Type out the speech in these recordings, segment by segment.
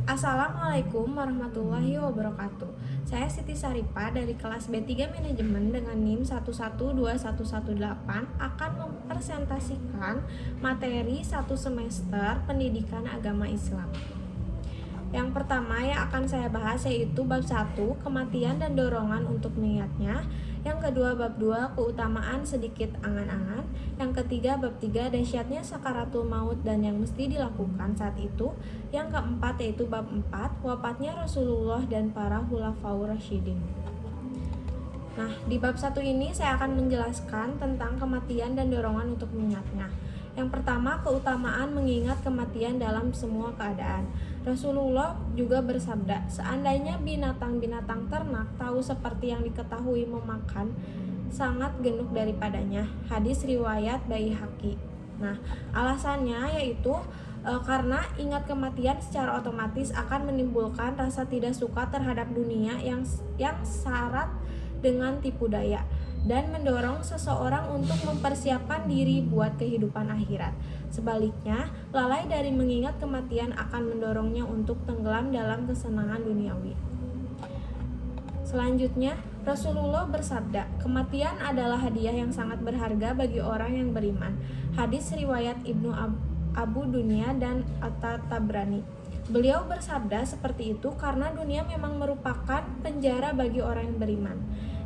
Assalamualaikum warahmatullahi wabarakatuh. Saya Siti Saripa dari kelas B3 Manajemen dengan NIM 1121118 akan mempresentasikan materi 1 semester Pendidikan Agama Islam. Yang pertama yang akan saya bahas yaitu bab 1, kematian dan dorongan untuk mengingatnya. Yang kedua bab 2, keutamaan sedikit angan-angan. Yang ketiga bab 3, dahsyatnya sakaratul maut dan yang mesti dilakukan saat itu. Yang keempat yaitu bab 4, wafatnya Rasulullah dan para khulafaur rasyidin. Nah, di bab 1 ini saya akan menjelaskan tentang kematian dan dorongan untuk mengingatnya. Yang pertama, keutamaan mengingat kematian dalam semua keadaan. Rasulullah juga bersabda, seandainya binatang-binatang ternak tahu seperti yang diketahui memakan, sangat genuk daripadanya. Hadis riwayat Baihaqi. Nah, alasannya yaitu karena ingat kematian secara otomatis akan menimbulkan rasa tidak suka terhadap dunia yang syarat dengan tipu daya dan mendorong seseorang untuk mempersiapkan diri buat kehidupan akhirat. Sebaliknya, lalai dari mengingat kematian akan mendorongnya untuk tenggelam dalam kesenangan duniawi. Selanjutnya, Rasulullah bersabda, kematian adalah hadiah yang sangat berharga bagi orang yang beriman. Hadis riwayat Ibnu Abu Dunya dan At-Tabrani. Beliau bersabda seperti itu karena dunia memang merupakan penjara bagi orang yang beriman.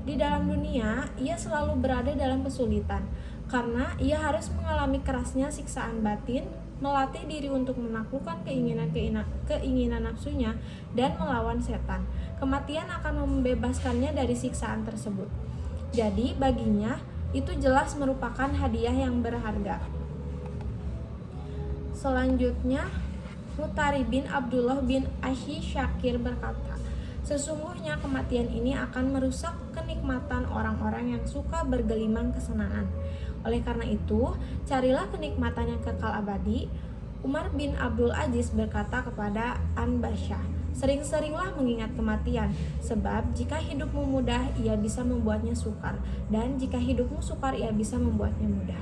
Di dalam dunia, ia selalu berada dalam kesulitan, karena ia harus mengalami kerasnya siksaan batin, melatih diri untuk menaklukkan keinginan nafsunya, dan melawan setan. Kematian akan membebaskannya dari siksaan tersebut. Jadi, baginya, itu jelas merupakan hadiah yang berharga. Selanjutnya, Mutari bin Abdullah bin Asy Syakir berkata, sesungguhnya kematian ini akan merusak kenikmatan orang-orang yang suka bergelimang kesenangan. Oleh karena itu, carilah kenikmatan yang kekal abadi. Umar bin Abdul Aziz berkata kepada An-Basyah, sering-seringlah mengingat kematian, sebab jika hidupmu mudah, ia bisa membuatnya sukar, dan jika hidupmu sukar, ia bisa membuatnya mudah.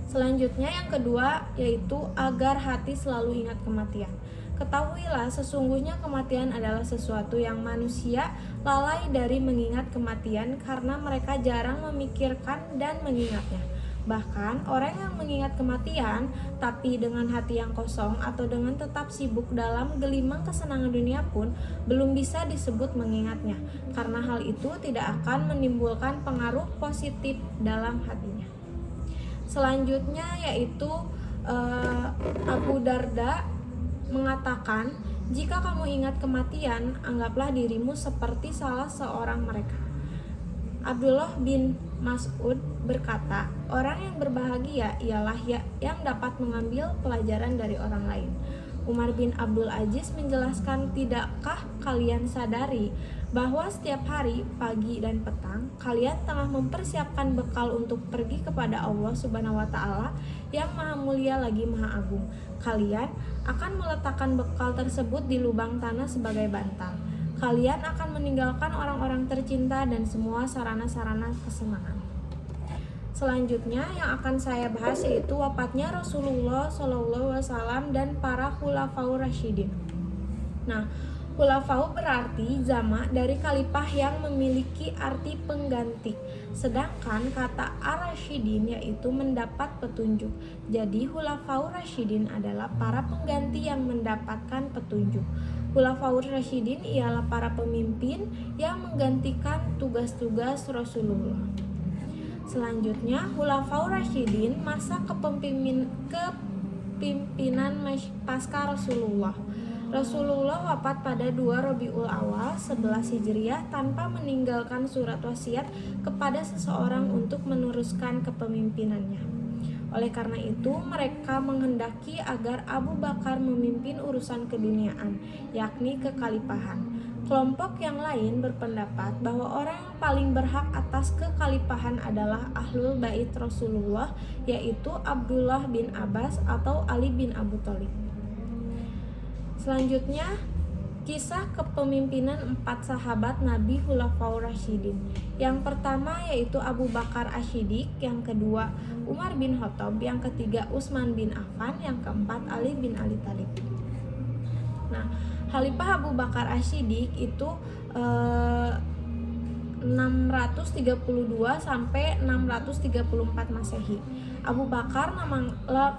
Selanjutnya yang kedua yaitu agar hati selalu ingat kematian. Ketahuilah sesungguhnya kematian adalah sesuatu yang manusia lalai dari mengingat kematian karena mereka jarang memikirkan dan mengingatnya. Bahkan orang yang mengingat kematian tapi dengan hati yang kosong atau dengan tetap sibuk dalam gelimang kesenangan dunia pun belum bisa disebut mengingatnya, karena hal itu tidak akan menimbulkan pengaruh positif dalam hatinya. Selanjutnya yaitu Abu Darda mengatakan, jika kamu ingat kematian, anggaplah dirimu seperti salah seorang mereka. Abdullah bin Mas'ud berkata, orang yang berbahagia ialah yang dapat mengambil pelajaran dari orang lain. Umar bin Abdul Aziz menjelaskan, tidakkah kalian sadari bahwa setiap hari, pagi dan petang, kalian tengah mempersiapkan bekal untuk pergi kepada Allah Subhanahu wa Ta'ala yang Maha Mulia lagi Maha Agung. Kalian akan meletakkan bekal tersebut di lubang tanah sebagai bantal. Kalian akan meninggalkan orang-orang tercinta dan semua sarana-sarana kesenangan. Selanjutnya yang akan saya bahas yaitu wafatnya Rasulullah SAW dan para khulafaur rasyidin. Nah, khulafau berarti jamak dari khalifah yang memiliki arti pengganti. Sedangkan kata ar-rasyidin yaitu mendapat petunjuk. Jadi khulafaur rasyidin adalah para pengganti yang mendapatkan petunjuk. Khulafaur rasyidin ialah para pemimpin yang menggantikan tugas-tugas Rasulullah. Selanjutnya, Khulafaur Rasyidin masa kepemimpinan pasca Rasulullah. Rasulullah wafat pada 2 Rabiul Awal 11 Hijriah tanpa meninggalkan surat wasiat kepada seseorang untuk meneruskan kepemimpinannya. Oleh karena itu, mereka menghendaki agar Abu Bakar memimpin urusan keduniaan, yakni kekhalifahan. Kelompok yang lain berpendapat bahwa orang yang paling berhak atas kekhalifahan adalah Ahlul Bait Rasulullah, yaitu Abdullah bin Abbas atau Ali bin Abu Thalib. Selanjutnya, kisah kepemimpinan 4 sahabat Nabi Khulafaur Rasyidin. Yang pertama yaitu Abu Bakar Asy-Syiddiq, yang kedua Umar bin Khattab, yang ketiga Utsman bin Affan, yang keempat Ali bin Abi Thalib. Khalifah Abu Bakar Asy-Siddiq itu 632 sampai 634 Masehi. Abu Bakar nama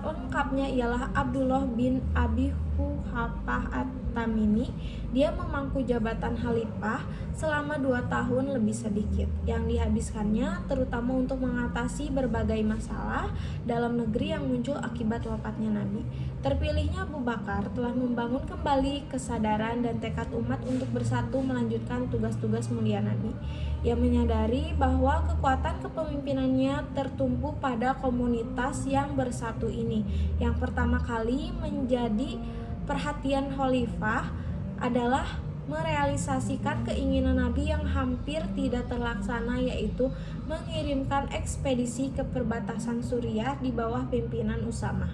lengkapnya ialah Abdullah bin Abi Quhafah At-Tamimi. Dia memangku jabatan khalifah selama 2 tahun lebih sedikit, yang dihabiskannya terutama untuk mengatasi berbagai masalah dalam negeri yang muncul akibat wafatnya Nabi. Terpilihnya Abu Bakar telah membangun kembali kesadaran dan tekad umat untuk bersatu melanjutkan tugas-tugas mulia Nabi. Ia menyadari bahwa kekuatan kepemimpinannya tertumpu pada komunitas yang bersatu ini. Yang pertama kali menjadi perhatian khalifah adalah merealisasikan keinginan Nabi yang hampir tidak terlaksana, yaitu mengirimkan ekspedisi ke perbatasan Suriah di bawah pimpinan Usamah.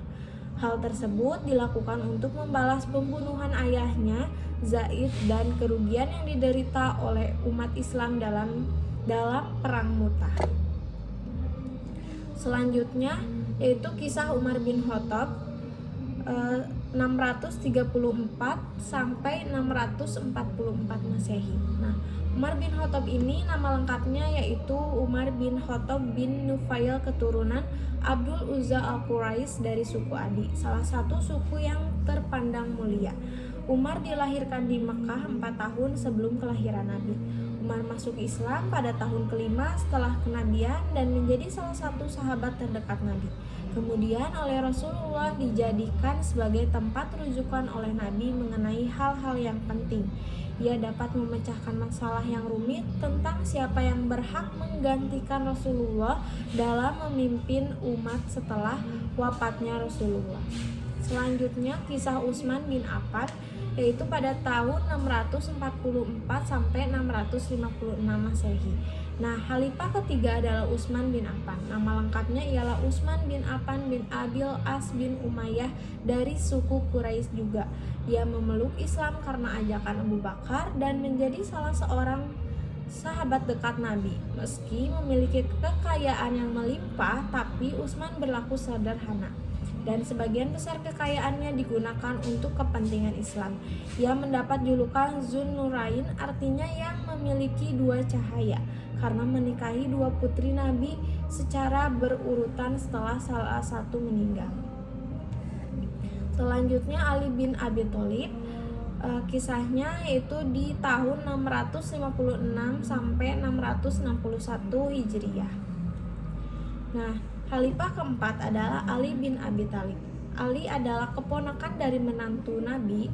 Hal tersebut dilakukan untuk membalas pembunuhan ayahnya Zaid dan kerugian yang diderita oleh umat Islam dalam perang Mu'tah. Selanjutnya yaitu kisah Umar bin Khattab 634 sampai 644 Masehi. Nah, Umar bin Khattab ini nama lengkapnya yaitu Umar bin Khattab bin Nufail, keturunan Abdul Uzza al-Quraisy dari suku Adi, salah satu suku yang terpandang mulia. Umar dilahirkan di Mekah 4 tahun sebelum kelahiran Nabi. Umar masuk Islam pada tahun kelima setelah kenabian dan menjadi salah satu sahabat terdekat Nabi. Kemudian oleh Rasulullah dijadikan sebagai tempat rujukan oleh Nabi mengenai hal-hal yang penting. Ia dapat memecahkan masalah yang rumit tentang siapa yang berhak menggantikan Rasulullah dalam memimpin umat setelah wafatnya Rasulullah. Selanjutnya kisah Utsman bin Affan, yaitu pada tahun 644 sampai 656 Masehi. Nah, khalifah ketiga adalah Utsman bin Affan. Nama lengkapnya ialah Utsman bin Affan bin Abil As bin Umayyah dari suku Quraisy juga. Ia memeluk Islam karena ajakan Abu Bakar dan menjadi salah seorang sahabat dekat Nabi. Meski memiliki kekayaan yang melimpah, tapi Utsman berlaku sederhana dan sebagian besar kekayaannya digunakan untuk kepentingan Islam. Ia mendapat julukan Zun Nurain, artinya yang memiliki 2 cahaya, karena menikahi 2 putri Nabi secara berurutan setelah salah satu meninggal. Selanjutnya Ali bin Abi Thalib, kisahnya yaitu di tahun 656 sampai 661 Hijriah. Nah, khalifah keempat adalah Ali bin Abi Thalib. Ali adalah keponakan dari menantu Nabi,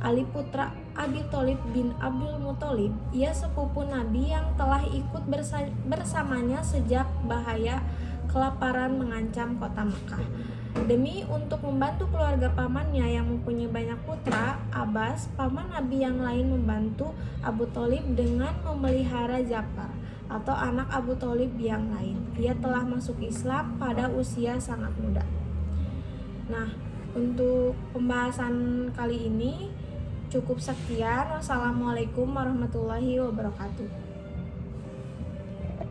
Ali putra Abi Thalib bin Abdul Muthalib. Ia sepupu Nabi yang telah ikut bersamanya sejak bahaya kelaparan mengancam kota Mekah. Demi untuk membantu keluarga pamannya yang mempunyai banyak putra, Abbas, paman Nabi yang lain membantu Abu Thalib dengan memelihara Ja'far atau anak Abu Thalib yang lain. Ia telah masuk Islam pada usia sangat muda. Nah, untuk pembahasan kali ini cukup sekian. Wassalamualaikum warahmatullahi wabarakatuh.